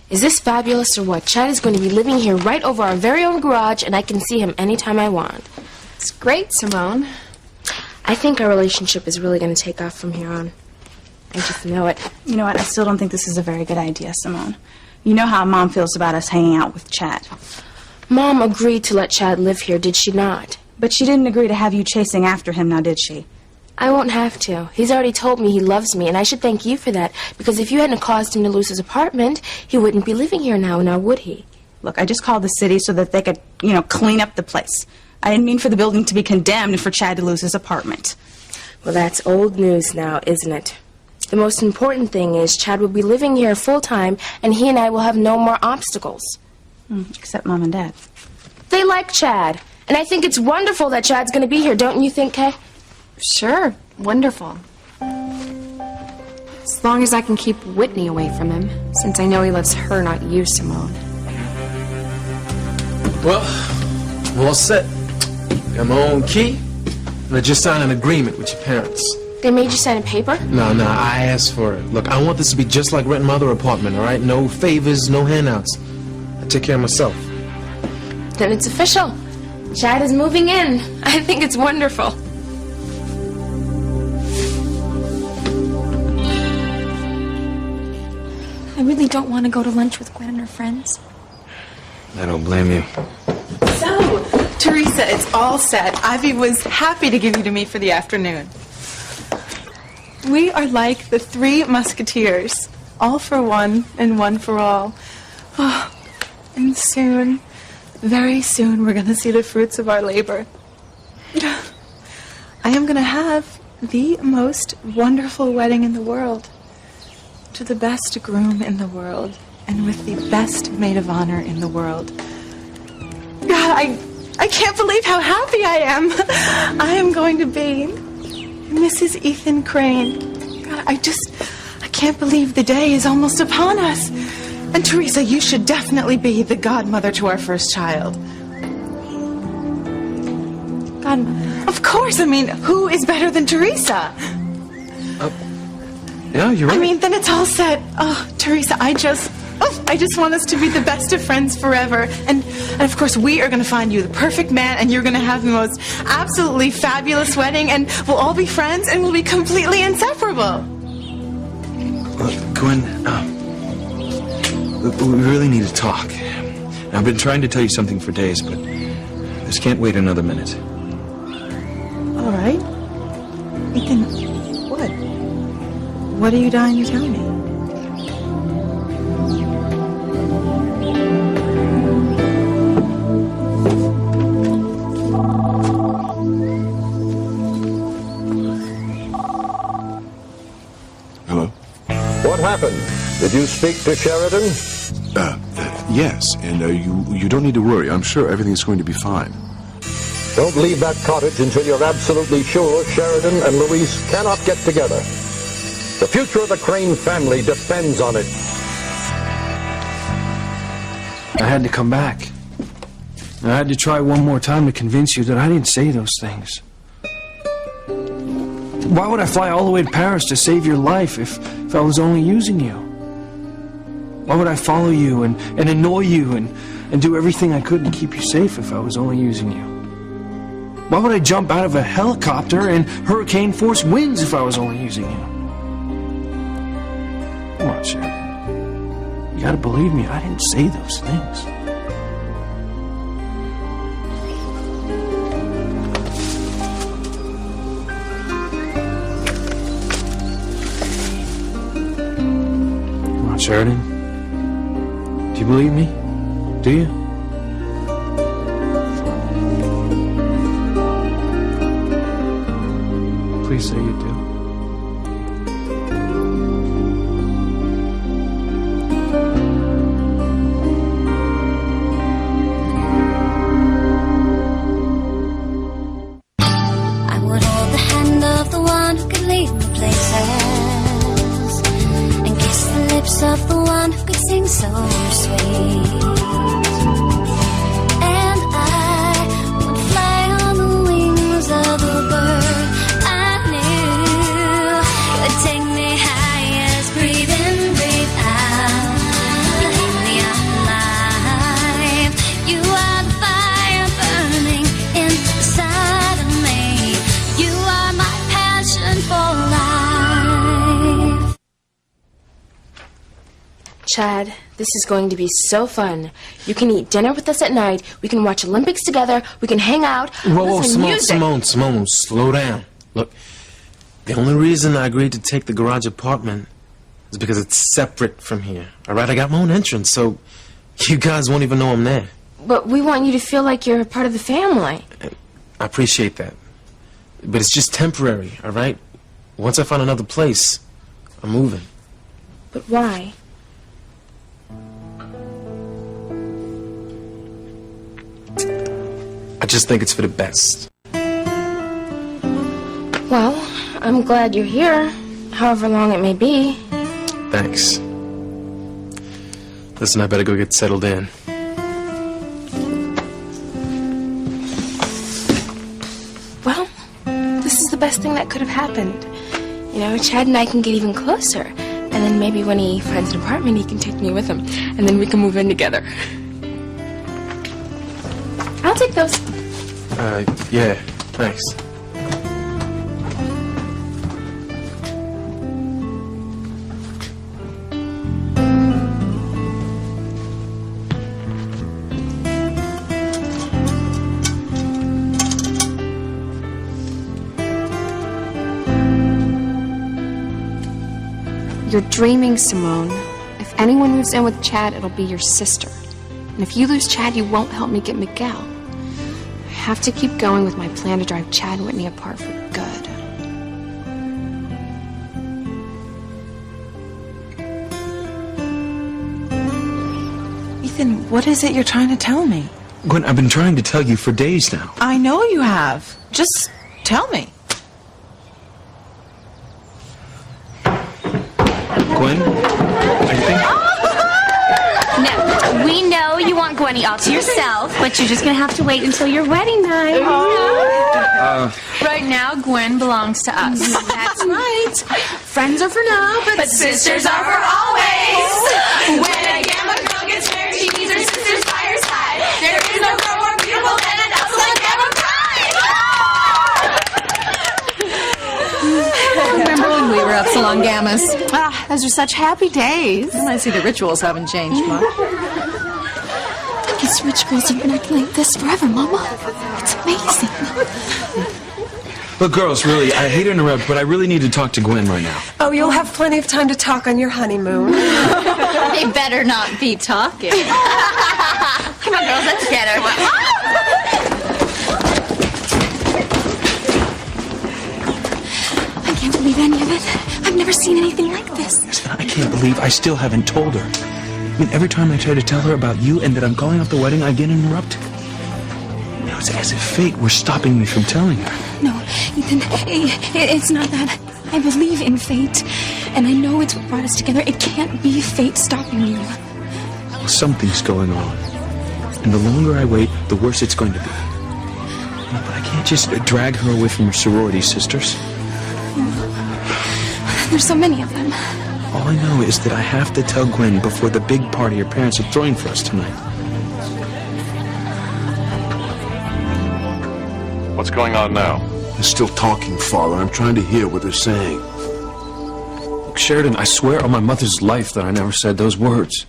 Is this fabulous or what? Chad is going to be living here right over our very own garage, and I can see him anytime I want. It's great, Simone. I think our relationship is really going to take off from here on. I just know it. You know what? I still don't think this is a very good idea, Simone. You know how Mom feels about us hanging out with Chad. Mom agreed to let Chad live here, did she not? But she didn't agree to have you chasing after him, now did she? I won't have to. He's already told me he loves me, and I should thank you for that, because if you hadn't caused him to lose his apartment, he wouldn't be living here now would he? Look, I just called the city so that they could, clean up the place. I didn't mean for the building to be condemned and for Chad to lose his apartment. Well, that's old news now, isn't it? The most important thing is Chad will be living here full-time, and he and I will have no more obstacles. Except Mom and Dad. They like Chad, and I think it's wonderful that Chad's going to be here, don't you think, Kay? Sure, wonderful. As long as I can keep Whitney away from him, since I know he loves her, not you, Simone. Well, I'm all set. Got my own key, and I just signed an agreement with your parents. They made you sign a paper? No, I asked for it. Look, I want this to be just like renting my other apartment, all right? No favors, no handouts. I take care of myself. Then it's official. Chad is moving in. I think it's wonderful. I really don't want to go to lunch with Gwen and her friends. I don't blame you. So, Teresa, it's all set. Ivy was happy to give you to me for the afternoon. We are like the Three Musketeers, all for one and one for all. Oh, and soon, very soon, we're going to see the fruits of our labor. I am going to have the most wonderful wedding in the world, to the best groom in the world, and with the best maid of honor in the world. God, I can't believe how happy I am. I am going to be Mrs. Ethan Crane. God, I can't believe the day is almost upon us. And Teresa, you should definitely be the godmother to our first child. Godmother? Of course, I mean, who is better than Teresa? Yeah, you're right. I mean, then it's all set. Oh, Teresa, I just want us to be the best of friends forever. And of course, we are going to find you the perfect man, and you're going to have the most absolutely fabulous wedding, and we'll all be friends, and we'll be completely inseparable. Gwen, we really need to talk. I've been trying to tell you something for days, but this can't wait another minute. All right. Ethan, what? What are you dying to tell me? Hello? What happened? Did you speak to Sheridan? Yes, and you don't need to worry. I'm sure everything's going to be fine. Don't leave that cottage until you're absolutely sure Sheridan and Louise cannot get together. The future of the Crane family depends on it. I had to come back. I had to try one more time to convince you that I didn't say those things. Why would I fly all the way to Paris to save your life if I was only using you? Why would I follow you and annoy you and do everything I could to keep you safe if I was only using you? Why would I jump out of a helicopter in hurricane-force winds if I was only using you? Come on, Sheridan. You gotta believe me, I didn't say those things. Come on, Sheridan. Do you believe me? Do you? Please say you do. I would hold the hand of the one who could lead me places and kiss the lips of the one who could sing so sweet. And I would fly on the wings of a bird I knew would take me high as breathe in, breathe out. Chad, this is going to be so fun. You can eat dinner with us at night. We can watch Olympics together. We can hang out. Whoa, listen to Simone, music. Simone, slow down. Look, the only reason I agreed to take the garage apartment is because it's separate from here. All right, I got my own entrance, so you guys won't even know I'm there. But we want you to feel like you're a part of the family. I appreciate that. But it's just temporary, all right? Once I find another place, I'm moving. But why? I just think it's for the best. Well, I'm glad you're here, however long it may be. Thanks. Listen, I better go get settled in. Well, this is the best thing that could have happened. You know, Chad and I can get even closer. And then maybe when he finds an apartment, he can take me with him. And then we can move in together. I'll take those. Yeah, thanks. You're dreaming, Simone. If anyone moves in with Chad, it'll be your sister. And if you lose Chad, you won't help me get Miguel. I have to keep going with my plan to drive Chad and Whitney apart for good. Ethan, what is it you're trying to tell me? Gwen, I've been trying to tell you for days now. I know you have. Just tell me. Gwen, I think... No, we know you want Gwenny all to yourself, but you're just gonna have to wait until your wedding night. Right now, Gwen belongs to us. That's right. Friends are for now, but sisters are for always. When a Gamma girl gets married, she needs her sisters by her side. There is no girl more beautiful than an Elsa Gamma pride. Remember when we were Upsilon Gammas? Ah, those are such happy days. I see the rituals haven't changed much. These rich girls have been acting like this forever, Mama. It's amazing. But girls, really, I hate to interrupt, but I really need to talk to Gwen right now. Oh, you'll have plenty of time to talk on your honeymoon. They better not be talking. Come on, girls, let's get her. I can't believe any of it. I've never seen anything like this. Listen, I can't believe I still haven't told her. I mean, every time I try to tell her about you and that I'm calling off the wedding, I get interrupted. You know, it's as if fate were stopping me from telling her. No, Ethan, it's not that. I believe in fate, and I know it's what brought us together. It can't be fate stopping you. Well, something's going on. And the longer I wait, the worse it's going to be. No, but I can't just drag her away from her sorority sisters. There's so many of them. All I know is that I have to tell Gwen before the big party her parents are throwing for us tonight. What's going on now? They're still talking, Father. I'm trying to hear what they're saying. Look, Sheridan, I swear on my mother's life that I never said those words.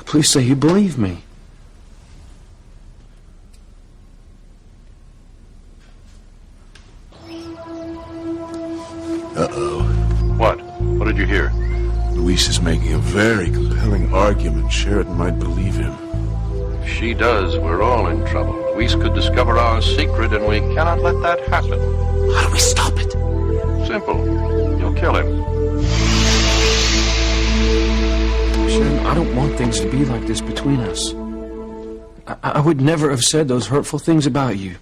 Please say you believe me. Uh-oh. What? What did you hear? Luis is making a very compelling argument. Sheridan might believe him. If she does, we're all in trouble. Luis could discover our secret, and we cannot let that happen. How do we stop it? Simple. You'll kill him. Sheridan, I don't want things to be like this between us. I would never have said those hurtful things about you.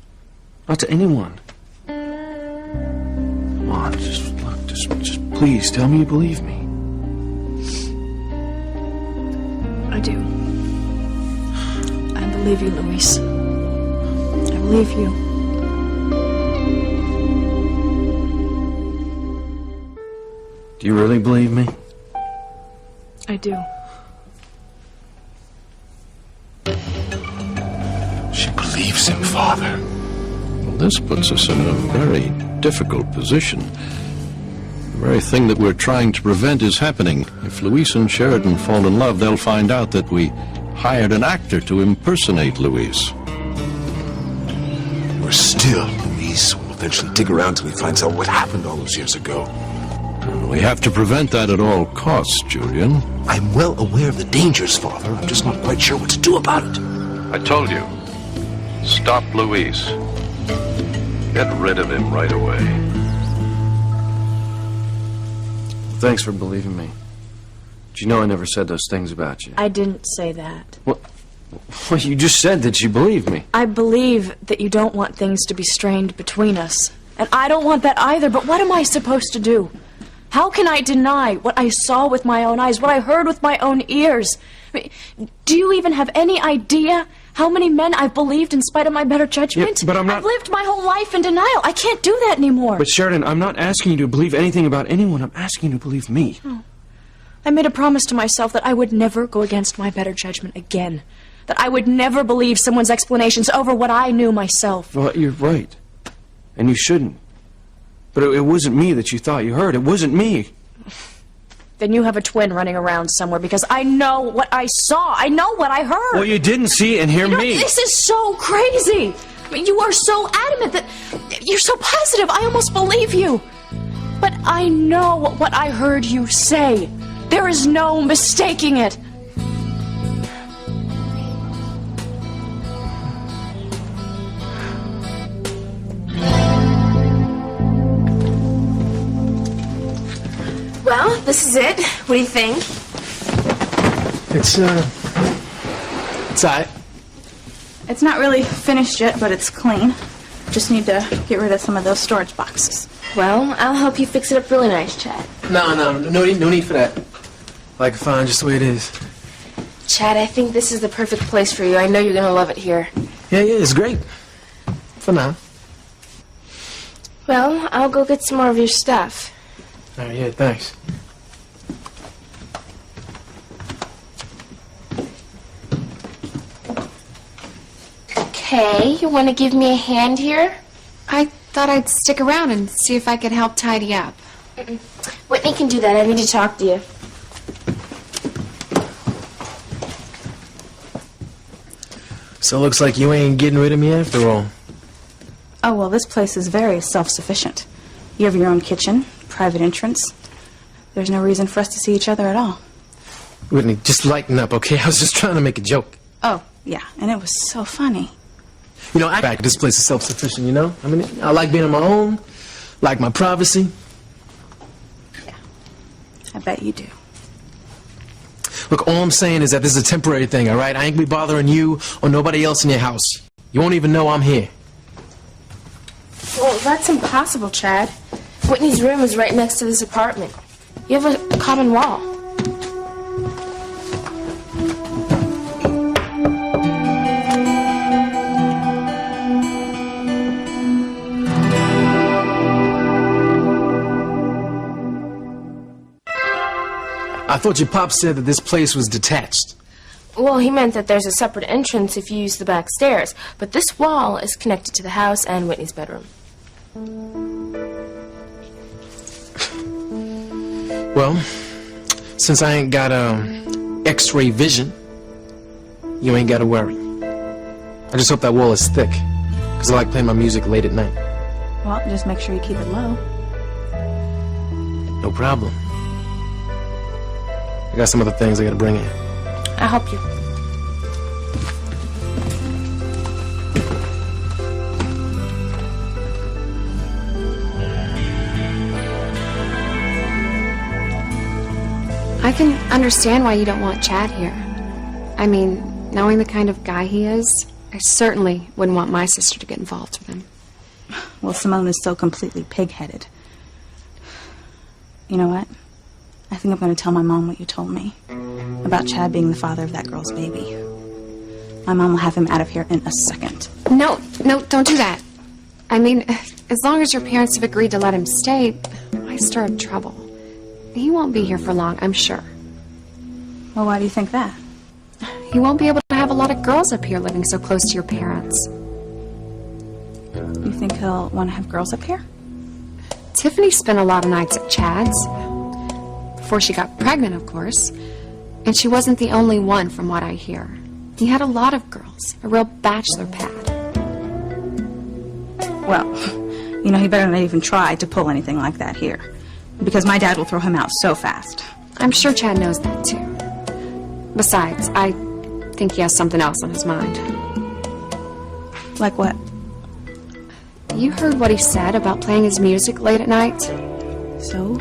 Not to anyone. Come on, just please tell me you believe me. I do. I believe you, Luis. I believe you. Do you really believe me? I do. She believes him, Father. Well, this puts us in a very difficult position. very thing that we're trying to prevent is happening. If Louise and Sheridan fall in love, they'll find out that we hired an actor to impersonate Louise. Worse still, Louise will eventually dig around till he finds out what happened all those years ago. We have to prevent that at all costs, Julian. I'm well aware of the dangers, Father. I'm just not quite sure what to do about it. I told you. Stop Louise. Get rid of him right away. Thanks for believing me. But you know I never said those things about you. I didn't say that. Well, you just said that you believed me. I believe that you don't want things to be strained between us. And I don't want that either, but what am I supposed to do? How can I deny what I saw with my own eyes, what I heard with my own ears? I mean, do you even have any idea how many men I've believed in spite of my better judgment? Yeah, but I'm not... I've lived my whole life in denial. I can't do that anymore. But Sheridan, I'm not asking you to believe anything about anyone. I'm asking you to believe me. Oh. I made a promise to myself that I would never go against my better judgment again. That I would never believe someone's explanations over what I knew myself. Well, you're right. And you shouldn't. But it wasn't me that you thought you heard. It wasn't me. Then you have a twin running around somewhere because I know what I saw. I know what I heard. Well, you didn't see and hear me. This is so crazy. I mean, you are so adamant that you're so positive. I almost believe you. But I know what I heard you say. There is no mistaking it. Well, this is it. What do you think? It's all right. It's not really finished yet, but it's clean. Just need to get rid of some of those storage boxes. Well, I'll help you fix it up really nice, Chad. No need for that. Like fine, just the way it is. Chad, I think this is the perfect place for you. I know you're gonna love it here. Yeah, it's great. For now. Well, I'll go get some more of your stuff. All right, yeah, thanks. Okay, you want to give me a hand here? I thought I'd stick around and see if I could help tidy up. Whitney can do that. I need to talk to you. So it looks like you ain't getting rid of me after all. Oh, well, this place is very self-sufficient. You have your own kitchen, private entrance. There's no reason for us to see each other at all. Whitney, just lighten up, okay? I was just trying to make a joke. Oh, yeah, and it was so funny. You know, this place is self-sufficient, you know? I mean, I like being on my own, like my privacy. Yeah, I bet you do. Look, all I'm saying is that this is a temporary thing, all right? I ain't gonna be bothering you or nobody else in your house. You won't even know I'm here. Well, that's impossible, Chad. Whitney's room is right next to this apartment. You have a common wall. I thought your pop said that this place was detached. Well, he meant that there's a separate entrance if you use the back stairs, but this wall is connected to the house and Whitney's bedroom. Well, since I ain't got X-ray vision, you ain't got to worry. I just hope that wall is thick, because I like playing my music late at night. Well, just make sure you keep it low. No problem. I got some other things I gotta bring in. I'll help you. I can understand why you don't want Chad here. I mean, knowing the kind of guy he is, I certainly wouldn't want my sister to get involved with him. Well, Simone is so completely pig-headed. You know what? I think I'm going to tell my mom what you told me about Chad being the father of that girl's baby. My mom will have him out of here in a second. No, don't do that. I mean, as long as your parents have agreed to let him stay, why stir up trouble? He won't be here for long, I'm sure. Well, why do you think that? He won't be able to have a lot of girls up here living so close to your parents. You think he'll want to have girls up here? It's Tiffany spent a lot of nights at Chad's. Before she got pregnant, of course. And she wasn't the only one, from what I hear. He had a lot of girls. A real bachelor pad. Well, you know, he better not even try to pull anything like that here. Because my dad will throw him out so fast. I'm sure Chad knows that, too. Besides, I think he has something else on his mind. Like what? You heard what he said about playing his music late at night? So?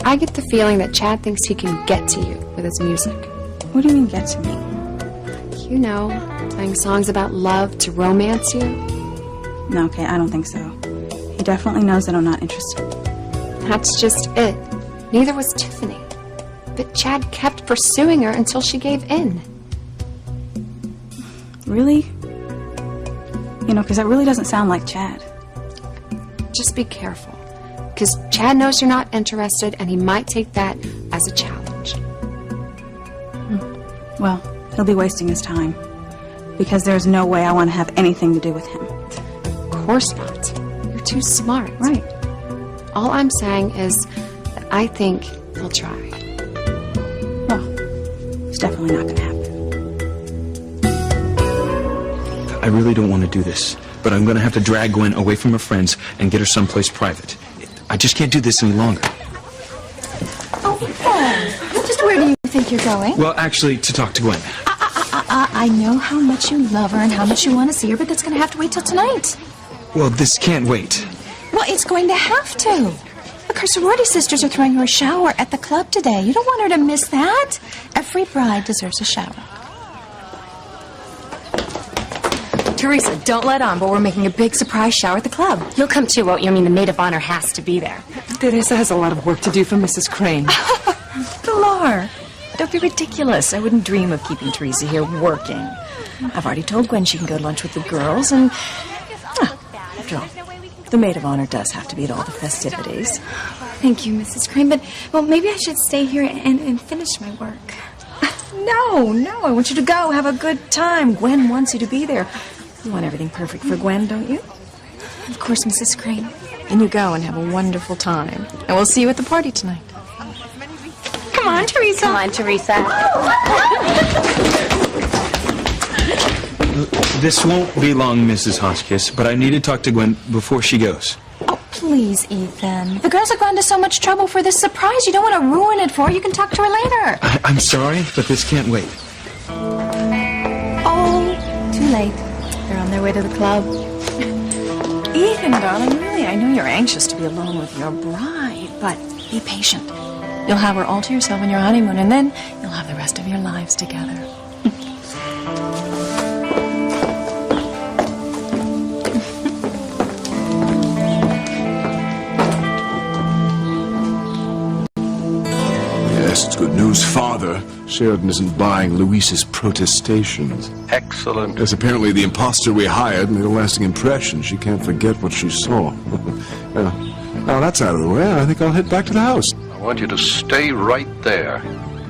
I get the feeling that Chad thinks he can get to you with his music. What do you mean, get to me? You know, playing songs about love to romance you. No, okay, I don't think so. He definitely knows that I'm not interested. That's just it. Neither was Tiffany. But Chad kept pursuing her until she gave in. Really? You know, because that really doesn't sound like Chad. Just be careful. Because Chad knows you're not interested, and he might take that as a challenge. Well, he'll be wasting his time. Because there's no way I want to have anything to do with him. Of course not. You're too smart. Right. All I'm saying is that I think he'll try. Well, it's definitely not going to happen. I really don't want to do this, but I'm going to have to drag Gwen away from her friends and get her someplace private. I just can't do this any longer. Oh, just where do you think you're going? Well, actually, to talk to Gwen. I know how much you love her and how much you want to see her, but that's going to have to wait till tonight. Well, this can't wait. Well, it's going to have to. Look, her sorority sisters are throwing her a shower at the club today. You don't want her to miss that. Every bride deserves a shower. Teresa, don't let on, but we're making a big surprise shower at the club. You'll come too, won't you? I mean, the maid of honor has to be there. Teresa has a lot of work to do for Mrs. Crane. Pilar, don't be ridiculous. I wouldn't dream of keeping Teresa here working. I've already told Gwen she can go to lunch with the girls, and after all, the maid of honor does have to be at all the festivities. Thank you, Mrs. Crane, but, well, maybe I should stay here and finish my work. No, I want you to go. Have a good time. Gwen wants you to be there. You want everything perfect for Gwen, don't you? Of course, Mrs. Crane. And you go and have a wonderful time. And we'll see you at the party tonight. Come on, Teresa. Come on, Teresa. This won't be long, Mrs. Hotchkiss, but I need to talk to Gwen before she goes. Oh, please, Ethan. The girls have gone to so much trouble for this surprise. You don't want to ruin it for her. You can talk to her later. I'm sorry, but this can't wait. Oh, too late. They're on their way to the club. Ethan, darling, really, I know you're anxious to be alone with your bride, but be patient. You'll have her all to yourself on your honeymoon, and then you'll have the rest of your lives together. Yes, it's good news, Father. Sheridan isn't buying Luis's protestations. Excellent. Yes, apparently the imposter we hired made a lasting impression. She can't forget what she saw. Now that's out of the way, I think I'll head back to the house. I want you to stay right there.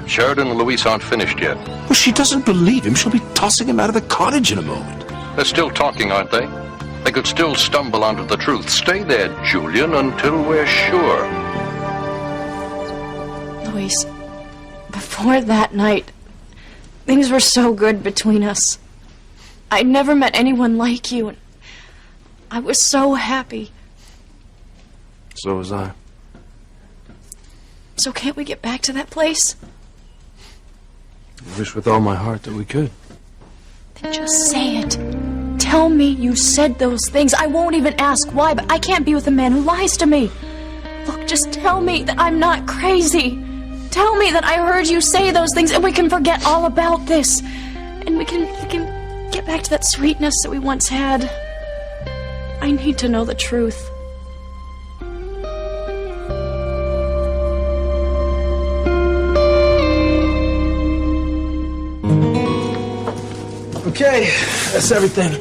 Sheridan and Luis aren't finished yet. Well, she doesn't believe him. She'll be tossing him out of the cottage in a moment. They're still talking, aren't they? They could still stumble onto the truth. Stay there, Julian, until we're sure. Luis, before that night, things were so good between us. I'd never met anyone like you, and I was so happy. So was I. So can't we get back to that place? I wish with all my heart that we could. Then just say it. Tell me you said those things. I won't even ask why, but I can't be with a man who lies to me. Look, just tell me that I'm not crazy. Tell me that I heard you say those things, and we can forget all about this. And we can get back to that sweetness that we once had. I need to know the truth. Okay, that's everything.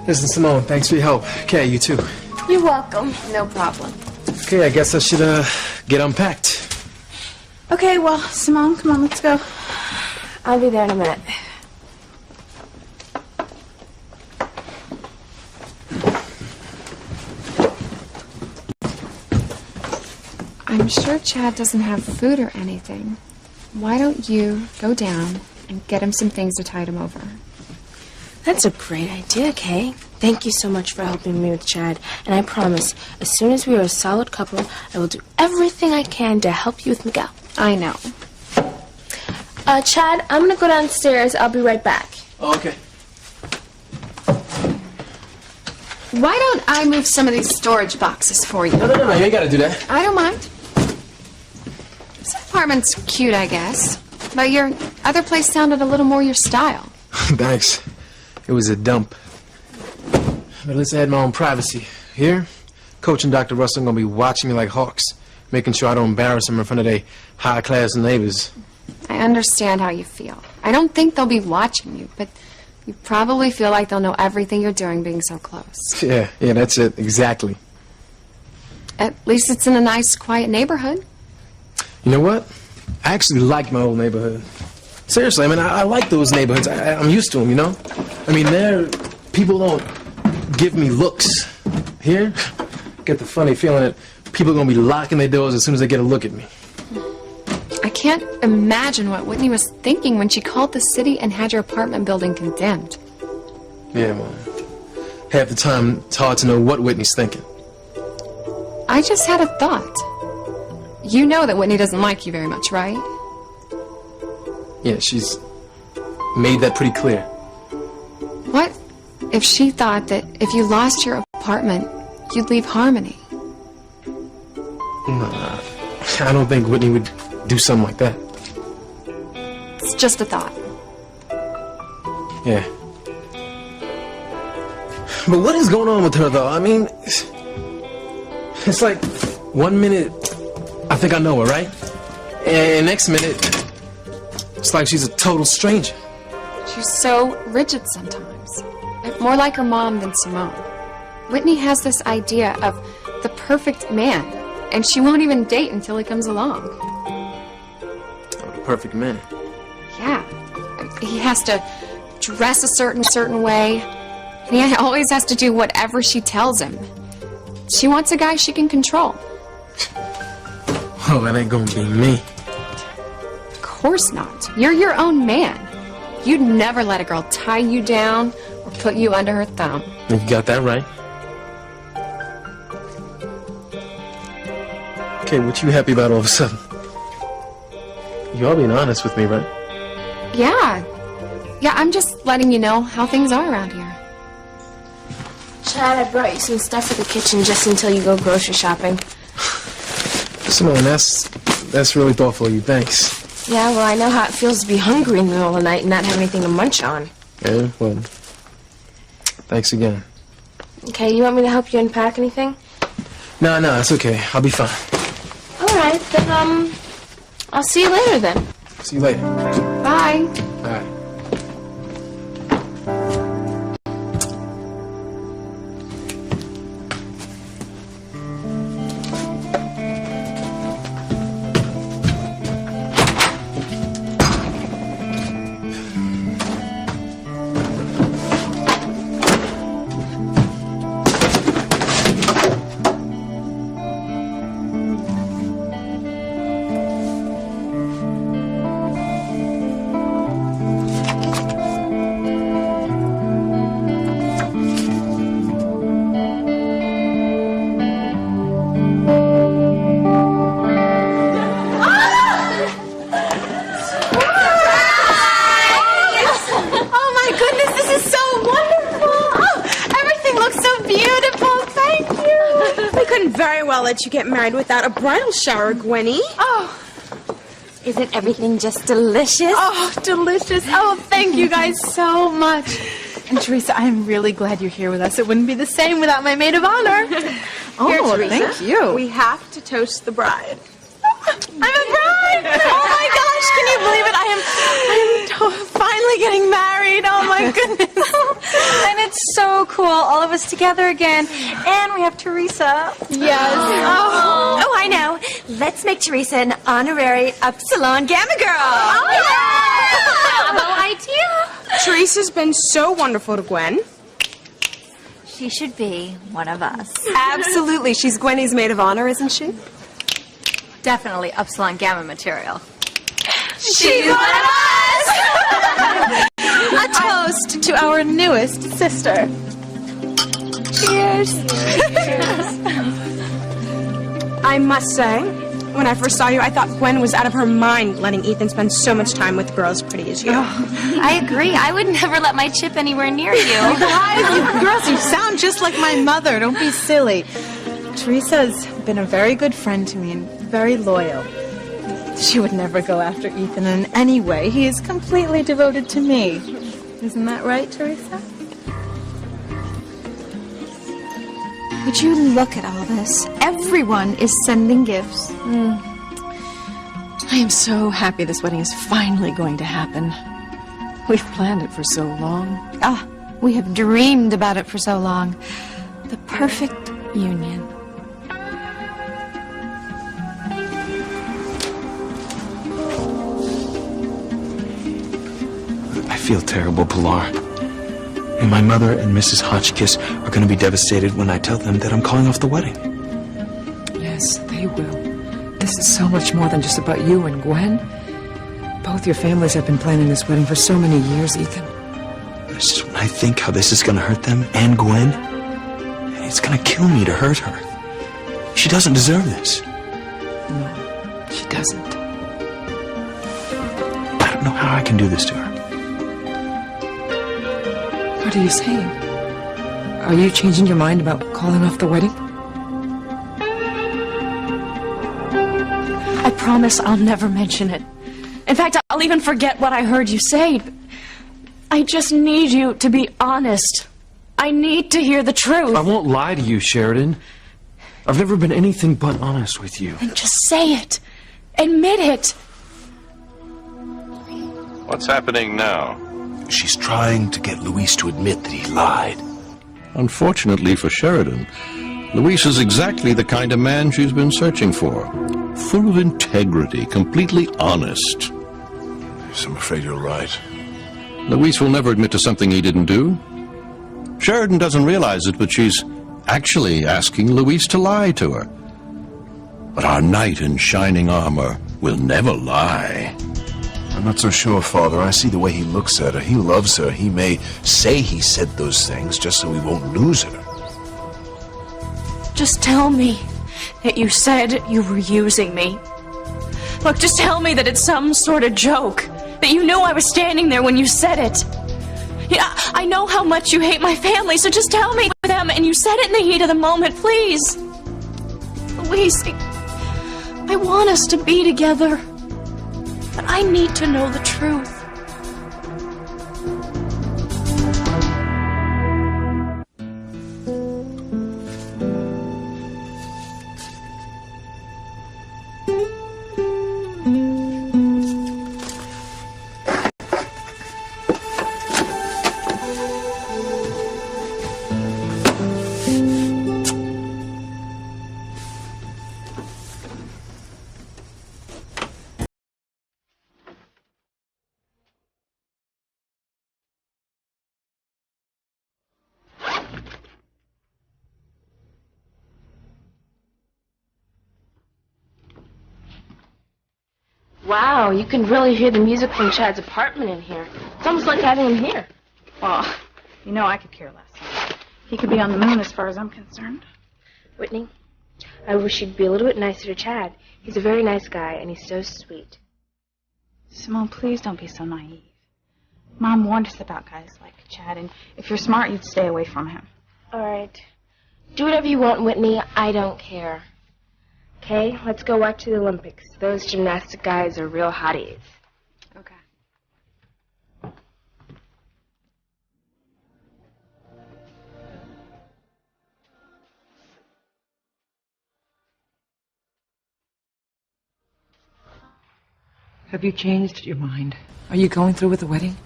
Listen, Simone, thanks for your help. Okay, you too. You're welcome. No problem. Okay, I guess I should, get unpacked. Okay, well, Simone, come on, let's go. I'll be there in a minute. I'm sure Chad doesn't have food or anything. Why don't you go down and get him some things to tide him over? That's a great idea, Kay. Thank you so much for helping me with Chad. And I promise, as soon as we are a solid couple, I will do everything I can to help you with Miguel. I know. Chad, I'm gonna go downstairs. I'll be right back. Oh, okay. Why don't I move some of these storage boxes for you? No, you ain't gotta do that. I don't mind. This apartment's cute, I guess. But your other place sounded a little more your style. Thanks. It was a dump. But at least I had my own privacy. Here, Coach and Dr. Russell are gonna be watching me like hawks, making sure I don't embarrass them in front of their high-class neighbors. I understand how you feel. I don't think they'll be watching you, but you probably feel like they'll know everything you're doing being so close. Yeah, that's it, exactly. At least it's in a nice, quiet neighborhood. You know what? I actually like my old neighborhood. Seriously, I mean, I like those neighborhoods. I'm used to them, you know? I mean, people don't give me looks. Here, get the funny feeling that people are going to be locking their doors as soon as they get a look at me. I can't imagine what Whitney was thinking when she called the city and had your apartment building condemned. Yeah, well, half the time it's hard to know what Whitney's thinking. I just had a thought. You know that Whitney doesn't like you very much, right? Yeah, she's made that pretty clear. What if she thought that if you lost your apartment, you'd leave Harmony? Nah, I don't think Whitney would do something like that. It's just a thought. Yeah. But what is going on with her, though? I mean, it's like 1 minute I think I know her, right? And next minute, it's like she's a total stranger. She's so rigid sometimes. More like her mom than Simone. Whitney has this idea of the perfect man, and she won't even date until he comes along. Oh, the perfect man. Yeah. He has to dress a certain way, and he always has to do whatever she tells him. She wants a guy she can control. Oh, that ain't gonna be me. Of course not. You're your own man. You'd never let a girl tie you down or put you under her thumb. You got that right. Okay, what you happy about all of a sudden? You are being honest with me, right? Yeah. Yeah, I'm just letting you know how things are around here. Chad, I brought you some stuff for the kitchen just until you go grocery shopping. Simone, that's really thoughtful of you. Thanks. Yeah, well, I know how it feels to be hungry in the middle of the night and not have anything to munch on. Yeah, well, thanks again. Okay, you want me to help you unpack anything? No, it's okay. I'll be fine. All right, then, I'll see you later, then. See you later. Bye. All right. Let you get married without a bridal shower, Gwenny. Oh, isn't everything just delicious? Oh, delicious. Oh, thank you guys so much. And Teresa, I'm really glad you're here with us. It wouldn't be the same without my maid of honor. Oh, Teresa, thank you. We have to toast the bride. I'm a bride! Oh my gosh, can you believe it? I am finally getting married. Oh my goodness. And it's so cool, all of us together again. And we have Teresa. Yes. Oh, I know. Let's make Teresa an honorary Upsilon Gamma girl. Oh, yeah! Bravo idea. Teresa's been so wonderful to Gwen. She should be one of us. Absolutely. She's Gwenny's maid of honor, isn't she? Definitely Upsilon Gamma material. She's one of us! A toast to our newest sister. Cheers. I must say, when I first saw you, I thought Gwen was out of her mind letting Ethan spend so much time with girls pretty as you. I agree. I would never let my chip anywhere near you. Hi, girls, you sound just like my mother. Don't be silly. Teresa's been a very good friend to me and very loyal. She would never go after Ethan in any way. He is completely devoted to me. Isn't that right, Teresa? Would you look at all this? Everyone is sending gifts. I am so happy this wedding is finally going to happen. We've planned it for so long. We have dreamed about it for so long. The perfect union. I feel terrible, Pilar. And my mother and Mrs. Hotchkiss are going to be devastated when I tell them that I'm calling off the wedding. Yes, they will. This is so much more than just about you and Gwen. Both your families have been planning this wedding for so many years, Ethan. It's just when I think how this is going to hurt them and Gwen, it's going to kill me to hurt her. She doesn't deserve this. No, she doesn't. I don't know how I can do this to her. What are you saying? Are you changing your mind about calling off the wedding? I promise I'll never mention it. In fact, I'll even forget what I heard you say. I just need you to be honest. I need to hear the truth. I won't lie to you, Sheridan. I've never been anything but honest with you. Then just say it. Admit it. What's happening now? She's trying to get Luis to admit that he lied. Unfortunately for Sheridan, Luis is exactly the kind of man she's been searching for. Full of integrity, completely honest. Yes, I'm afraid you're right. Luis will never admit to something he didn't do. Sheridan doesn't realize it, but she's actually asking Luis to lie to her. But our knight in shining armor will never lie. I'm not so sure, Father. I see the way he looks at her. He loves her. He may say he said those things just so he won't lose her. Just tell me that you said you were using me. Look, just tell me that it's some sort of joke. That you knew I was standing there when you said it. Yeah, I know how much you hate my family, so just tell me with them, and you said it in the heat of the moment, please. Luis, I want us to be together. But I need to know the truth. Wow, you can really hear the music from Chad's apartment in here. It's almost like having him here. Well, you know I could care less. He could be on the moon as far as I'm concerned. Whitney, I wish you'd be a little bit nicer to Chad. He's a very nice guy, and he's so sweet. Simone, please don't be so naive. Mom warned us about guys like Chad, and if you're smart, you'd stay away from him. All right. Do whatever you want, Whitney. I don't care. Okay, let's go watch the Olympics. Those gymnastic guys are real hotties. Okay. Have you changed your mind? Are you going through with the wedding?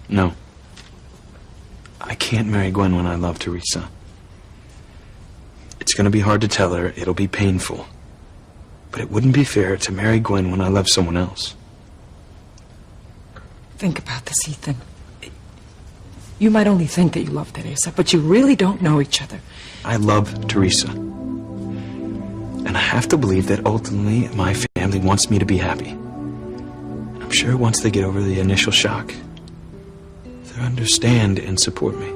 No. I can't marry Gwen when I love Teresa. It's going to be hard to tell her. It'll be painful. But it wouldn't be fair to marry Gwen when I love someone else. Think about this, Ethan. You might only think that you love Teresa, but you really don't know each other. I love Teresa. And I have to believe that ultimately my family wants me to be happy. And I'm sure once they get over the initial shock, they'll understand and support me.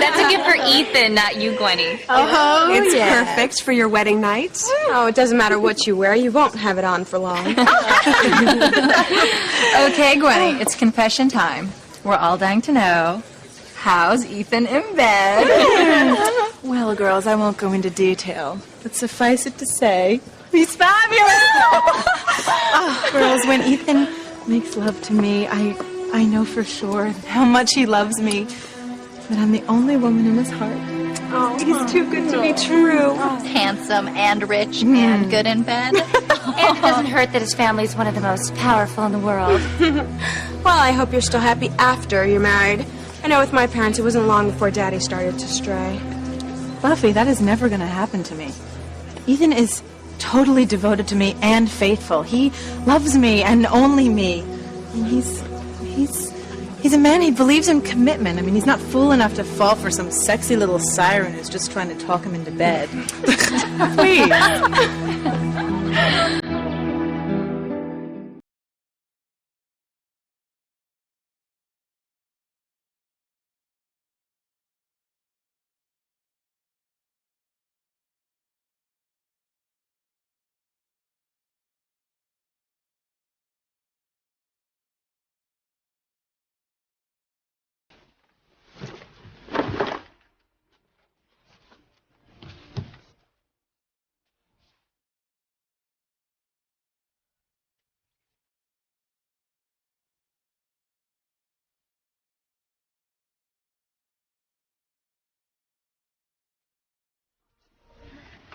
That's a gift for Ethan, not you, Gwenny. Oh, it's perfect for your wedding night. Oh, it doesn't matter what you wear. You won't have it on for long. Okay, Gwenny, it's confession time. We're all dying to know, how's Ethan in bed? Well, girls, I won't go into detail, but suffice it to say, he's fabulous! Oh, girls, when Ethan makes love to me, I know for sure how much he loves me, that I'm the only woman in his heart. Oh, he's too good to be true. Handsome and rich and good in bed. And it doesn't hurt that his family's one of the most powerful in the world. Well, I hope you're still happy after you're married. I know with my parents, it wasn't long before Daddy started to stray. Buffy, that is never going to happen to me. Ethan is totally devoted to me and faithful. He loves me and only me. And he's a man, he believes in commitment. I mean, he's not fool enough to fall for some sexy little siren who's just trying to talk him into bed. Please.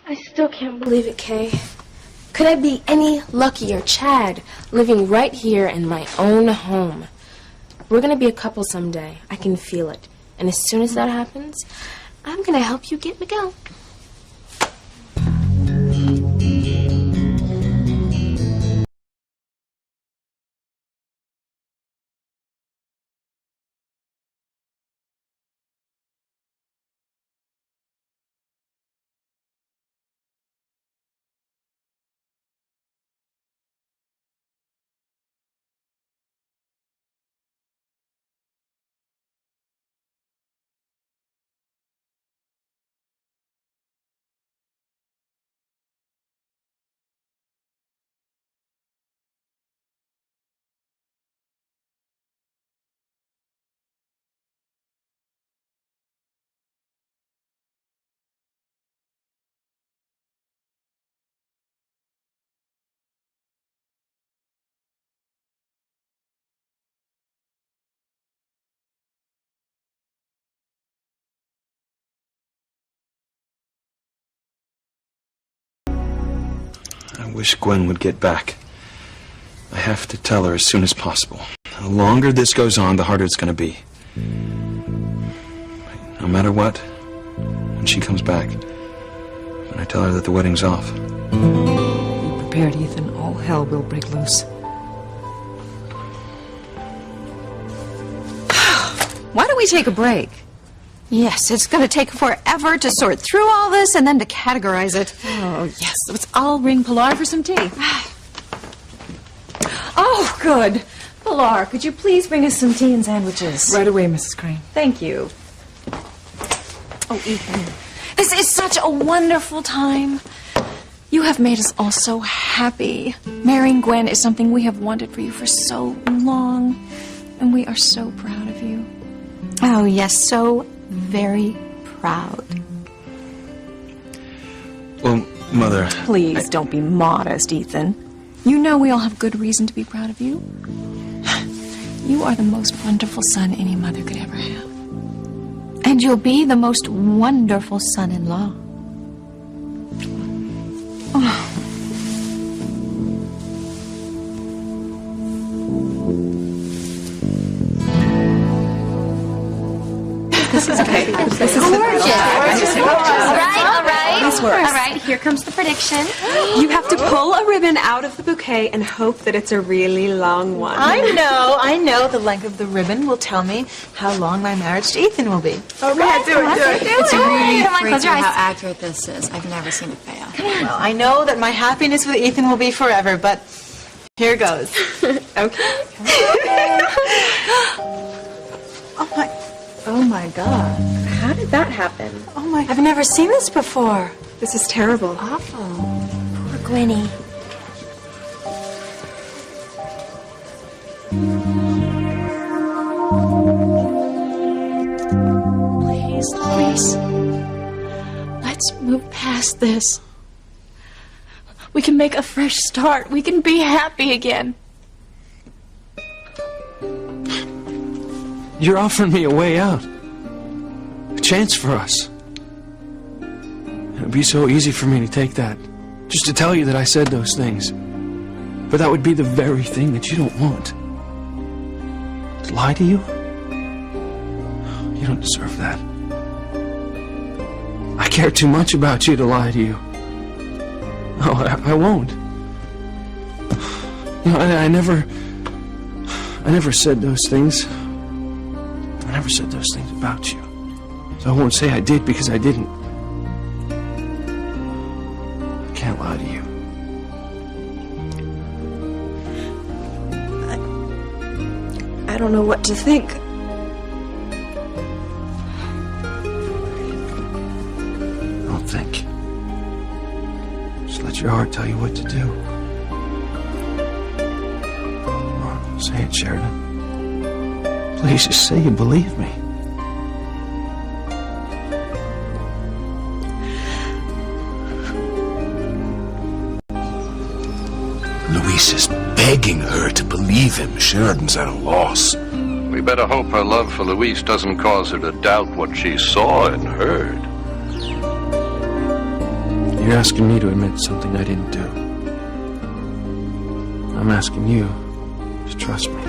I still can't believe it, Kay. Could I be any luckier, Chad, living right here in my own home? We're gonna be a couple someday. I can feel it. And as soon as that happens, I'm gonna help you get Miguel. I wish Gwen would get back. I have to tell her as soon as possible. The longer this goes on, the harder it's going to be. No matter what, when she comes back, when I tell her that the wedding's off. Be prepared, Ethan. All hell will break loose. Why don't we take a break? Yes, it's going to take forever to sort through all this and then to categorize it. Oh, yes. I'll ring Pilar for some tea. Oh, good. Pilar, could you please bring us some tea and sandwiches? Right away, Mrs. Crane. Thank you. Oh, Ethan, this is such a wonderful time. You have made us all so happy. Marrying Gwen is something we have wanted for you for so long, and we are so proud of you. Oh, yes, so very proud. Well, Mother... Please don't be modest, Ethan. You know we all have good reason to be proud of you. You are the most wonderful son any mother could ever have. And you'll be the most wonderful son-in-law. Oh. This is gorgeous. All right. Nice work. All right. right, here comes the prediction. You have to pull a ribbon out of the bouquet and hope that it's a really long one. I know. The length of the ribbon will tell me how long my marriage to Ethan will be. Okay, do it. It's really Come on, close your eyes. how accurate this is. I've never seen it fail. Well, I know that my happiness with Ethan will be forever, but here goes. Okay. Oh my God. How did that happen? Oh my. I've never seen this before. This is terrible. Awful. Poor Gwenny. Please, Louise. Let's move past this. We can make a fresh start. We can be happy again. You're offering me a way out. A chance for us. It would be so easy for me to take that. Just to tell you that I said those things. But that would be the very thing that you don't want. To lie to you? You don't deserve that. I care too much about you to lie to you. No, I won't. You know, I never said those things. I never said those things about you. So I won't say I did because I didn't. I can't lie to you. I don't know what to think. Don't think. Just let your heart tell you what to do. Come on, say it, Sheridan. Please, just say you believe me. Luis is begging her to believe him. Sheridan's at a loss. We better hope her love for Luis doesn't cause her to doubt what she saw and heard. You're asking me to admit something I didn't do. I'm asking you to trust me.